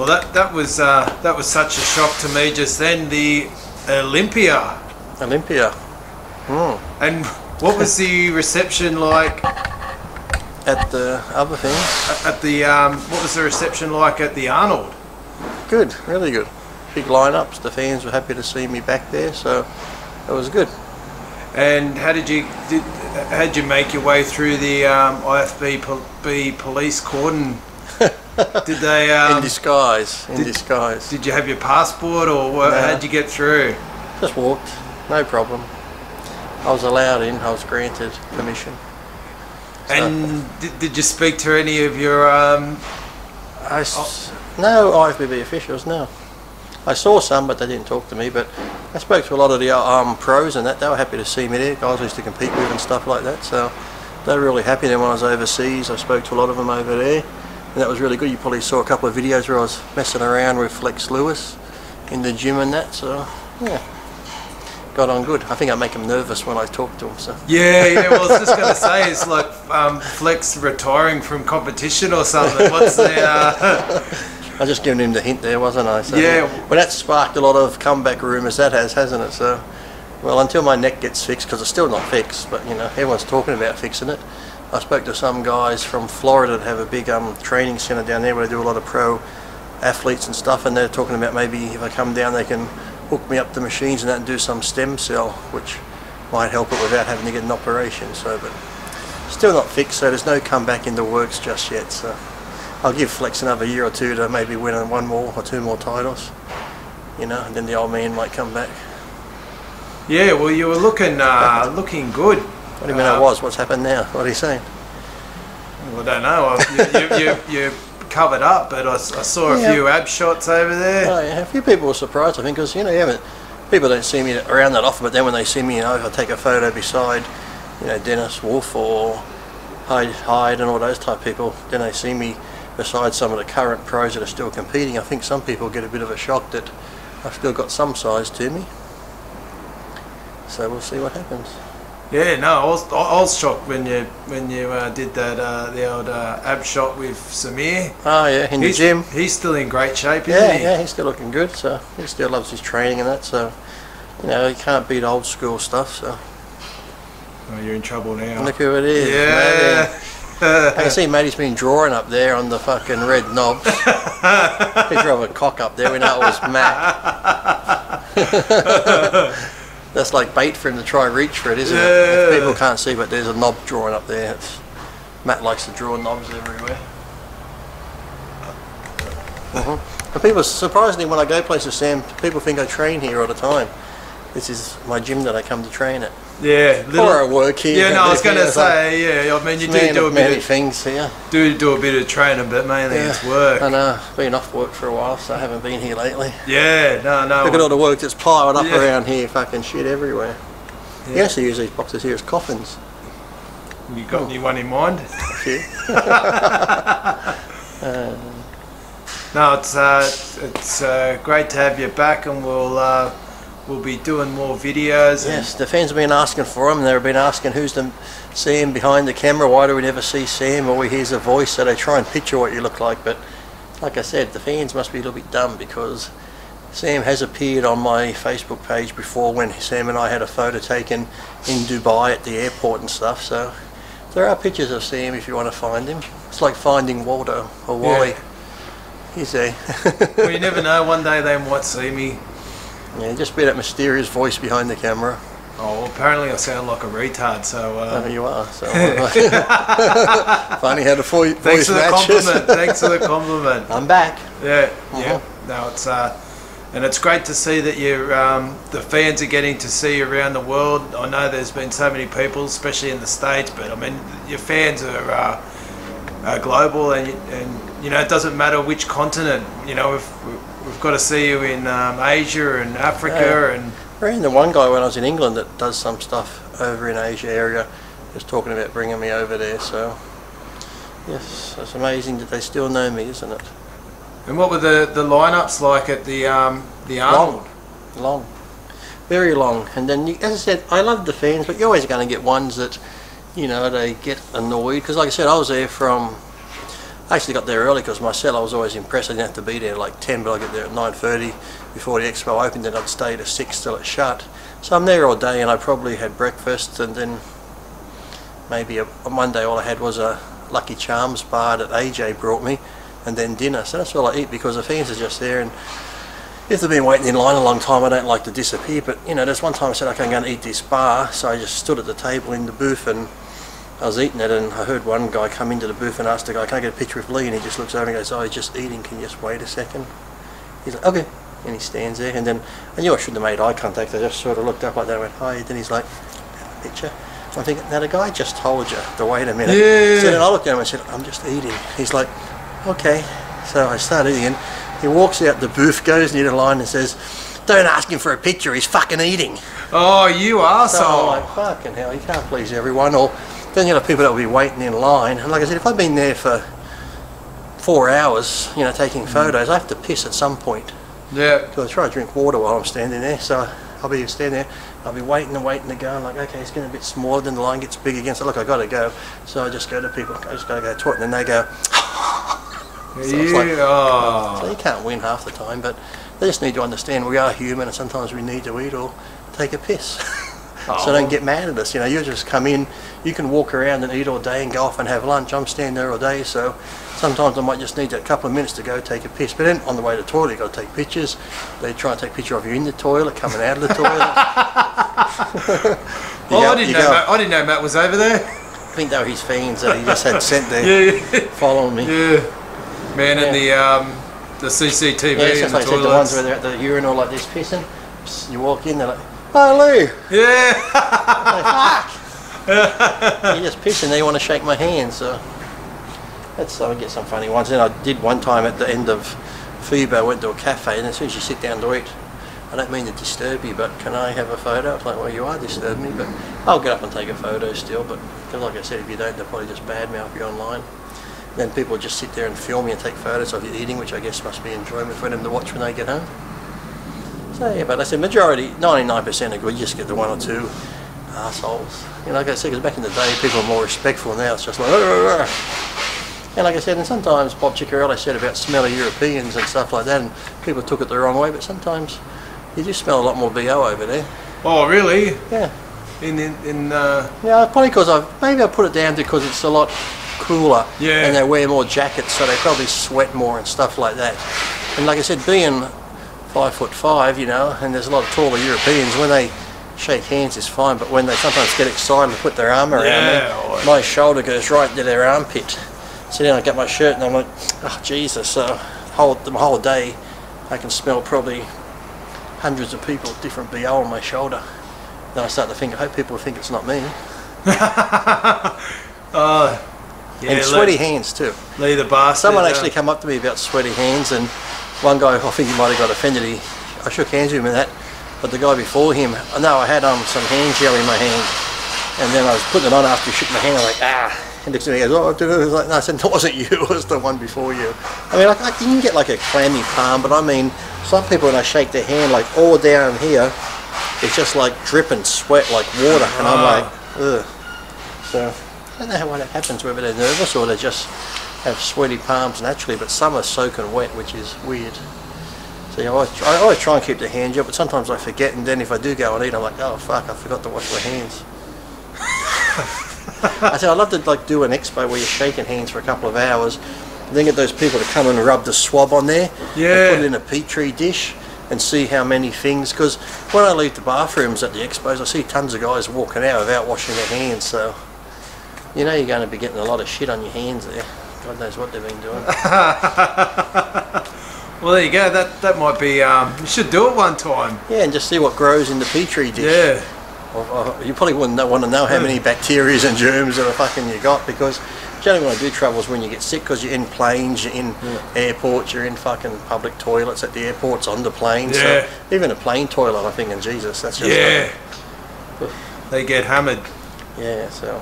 Well, that was such a shock to me just then. The Olympia. And what was the reception like at the other thing? At the what was the reception like at the Arnold? Good, really good. Big lineups. The fans were happy to see me back there, so it was good. And how did you make your way through the IFB police cordon? Did they in disguise? Did you have your passport, or No. how'd you get through? Just walked, no problem. I was allowed in. I was granted permission. So, and did you speak to any of your no IFBB officials? No. I saw some, but they didn't talk to me. But I spoke to a lot of the pros and that. They were happy to see me there. Guys I used to compete with and stuff like that. So they were really happy. Then when I was overseas, I spoke to a lot of them over there. And that was really good. You probably saw a couple of videos where I was messing around with Flex Lewis in the gym and that. So yeah, got on good. I think I make him nervous when I talk to him. So yeah. Well, I was just going to say, it's like Flex retiring from competition or something. What's the? I was just giving him the hint there, wasn't I? So, yeah. But that sparked a lot of comeback rumours. That hasn't it? So, well, until my neck gets fixed, because it's still not fixed, but you know, everyone's talking about fixing it. I spoke to some guys from Florida that have a big training centre down there where they do a lot of pro athletes and stuff, and they're talking about maybe if I come down they can hook me up to machines and that and do some stem cell, which might help it without having to get an operation. So, but still not fixed, so there's no comeback in the works just yet. So I'll give Flex another year or two to maybe win one more or two more titles, you know, and then the old man might come back. Yeah, well, you were looking good. What do you mean I was? What's happened now? What are you saying? Well, I don't know. You covered up, but I saw a few ab shots over there. Oh, yeah. A few people were surprised, I think, because you know, people don't see me around that often. But then when they see me, you know, if I take a photo beside, you know, Dennis Wolf or Hyde and all those type of people, then they see me beside some of the current pros that are still competing. I think some people get a bit of a shock that I've still got some size to me. So we'll see what happens. Yeah, no, I was shocked when you did that the old ab shot with Samir. Oh yeah, in the gym. He's still in great shape, isn't he? Yeah, he's still looking good. So he still loves his training and that. So you know, he can't beat old school stuff. So oh, you're in trouble now. Look who it is. Yeah. I can see Matty's been drawing up there on the fucking red knobs. He drove a cock up there. We know it was Matt. That's like bait for him to try and reach for it, isn't it? If people can't see, but there's a knob drawing up there. Matt likes to draw knobs everywhere. But people, surprisingly, when I go places, Sam, people think I train here all the time. This is my gym that I come to train at. Yeah. Or I work here. Yeah, no, I was going to say, yeah, I mean, you do a bit of things here. Do a bit of training, but mainly it's work. I know, been off work for a while, so I haven't been here lately. Yeah, no. Look at all the work that's piled up around here, fucking shit everywhere. Yeah. You actually use these boxes here as coffins. You got anyone in mind? No, it's great to have you back, and we'll be doing more videos. Yes, the fans have been asking for them. They've been asking who's the Sam behind the camera. Why do we never see Sam? All we hear is a voice, so they try and picture what you look like. But like I said, the fans must be a little bit dumb, because Sam has appeared on my Facebook page before when Sam and I had a photo taken in Dubai at the airport and stuff. So there are pictures of Sam if you want to find him. It's like finding Waldo or Wally. Yeah. He's there. Well, you never know. One day they might see me. Yeah, just be that mysterious voice behind the camera. Oh, well, apparently I sound like a retard, so... Oh, you are, so... Funny how the voice Thanks for the matches. compliment, thanks for the compliment. I'm back. Yeah, yeah. No, it's... and it's great to see that you're, the fans are getting to see you around the world. I know there's been so many people, especially in the States, but I mean, your fans are global, and you know, it doesn't matter which continent. You know, we've got to see you in Asia and Africa and... The one guy when I was in England that does some stuff over in Asia area was talking about bringing me over there, so yes, it's amazing that they still know me, isn't it? And what were the lineups like at the Arnold? Long, very long. And then, as I said, I love the fans, but you're always going to get ones that, you know, they get annoyed, because like I said, I was there from I actually got there early because myself, I was always impressed. I didn't have to be there like 10, but I get there at 9:30 before the expo opened, and I'd stay to 6 till it shut. So I'm there all day, and I probably had breakfast, and then maybe on Monday all I had was a Lucky Charms bar that AJ brought me, and then dinner. So that's all I eat, because the fans are just there, and if they've been waiting in line a long time, I don't like to disappear. But you know, there's one time I said, okay, I'm going to eat this bar, so I just stood at the table in the booth and I was eating it, and I heard one guy come into the booth and ask the guy, can I get a picture with Lee? And he just looks over and goes, oh, he's just eating, can you just wait a second? He's like, okay. And he stands there, and then I knew I shouldn't have made eye contact. I just sort of looked up like that and went, hi. Then he's like, have a picture. So I'm thinking, now the guy just told you to wait a minute. Yeah. So then I looked at him and said, I'm just eating. He's like, okay. So I start eating, and he walks out the booth, goes near the line and says, don't ask him for a picture, he's fucking eating. Oh, you arsehole. So I'm like, fucking hell, you can't please everyone. Or then you have people that will be waiting in line, and like I said, if I've been there for 4 hours, you know, taking photos, I have to piss at some point. Yeah. So I try to drink water while I'm standing there. So I'll be standing there, I'll be waiting and waiting to go, and like, okay, it's getting a bit smaller, then the line gets big again, so look, I gotta go. So I just go to people, I just gotta go to it, and then they go, so it's like, so you can't win half the time, but they just need to understand we are human, and sometimes we need to eat or take a piss. So don't get mad at us, you know, you just come in, you can walk around and eat all day and go off and have lunch. I'm standing there all day, so sometimes I might just need that couple of minutes to go take a piss. But then on the way to the toilet, you've got to take pictures. They try and take a picture of you in the toilet, coming out of the toilet. I didn't know Matt was over there. I think they were his fans that he just had sent there, following me. Yeah, man, and the CCTV it's in just the like I said, the ones toilets. where they're at the urinal like this pissing, you walk in, they're like, oh, Lou. Yeah. Like, fuck. You're just pissing, they want to shake my hand, so I get some funny ones. Then I did one time at the end of FIBA, I went to a cafe, and as soon as you sit down to eat, I don't mean to disturb you, but can I have a photo? It's like, well, you are disturbing me, but I'll get up and take a photo still. But because like I said, if you don't, they'll probably just badmouth you online. Then people just sit there and film you and take photos of you eating, which I guess must be enjoyment for them to watch when they get home. So yeah, but I said majority, 99% are good. You just get the one or two assholes. You know, like I said, because back in the day, people are more respectful. Now it's just like, arr. And like I said, and sometimes Bob Ciccarelli said about smelly Europeans and stuff like that, and people took it the wrong way. But sometimes you do smell a lot more BO over there. Oh, really? Yeah. Yeah, probably because maybe I put it down to because it's a lot cooler. Yeah. And they wear more jackets, so they probably sweat more and stuff like that. And like I said, being 5'5", you know, and there's a lot of taller Europeans, when they shake hands is fine, but when they sometimes get excited and put their arm around me, my shoulder goes right to their armpit. So then I get my shirt and I'm like, oh Jesus, so the whole day I can smell probably hundreds of people, different BO on my shoulder. Then I start to think, I hope people think it's not me. And sweaty hands too. Lee the bastard. Someone actually come up to me about sweaty hands, and one guy, I think he might have got offended, I shook hands with him and that, but the guy before him, I had some hand gel in my hand, and then I was putting it on after he shook my hand, I'm like, ah, and next to me he goes, oh, I was like, no, I said, it wasn't you, it was the one before you. I mean, like, you can get like a clammy palm, but I mean, some people when I shake their hand, like all down here, it's just like dripping sweat like water, and I'm like, ugh. So, I don't know what happens, whether they're nervous or they just have sweaty palms naturally, but some are soaking wet, which is weird. So I always try and keep the hand gel, but sometimes I forget, and then if I do go and eat, I'm like, oh fuck, I forgot to wash my hands. I said I'd love to like do an expo where you're shaking hands for a couple of hours, and then get those people to come and rub the swab on there, and put it in a petri dish, and see how many things, because when I leave the bathrooms at the expos, I see tons of guys walking out without washing their hands, so you know you're going to be getting a lot of shit on your hands there. God knows what they've been doing. Well, there you go. That might be. You should do it one time. Yeah, and just see what grows in the petri dish. Yeah. You probably wouldn't want to know how many bacteria and germs that are fucking you got, because generally when I do travel is when you get sick, because you're in planes, you're in airports, you're in fucking public toilets at the airports, on the planes. Yeah. So even a plane toilet, I think, in Jesus, that's just they get hammered. Yeah, so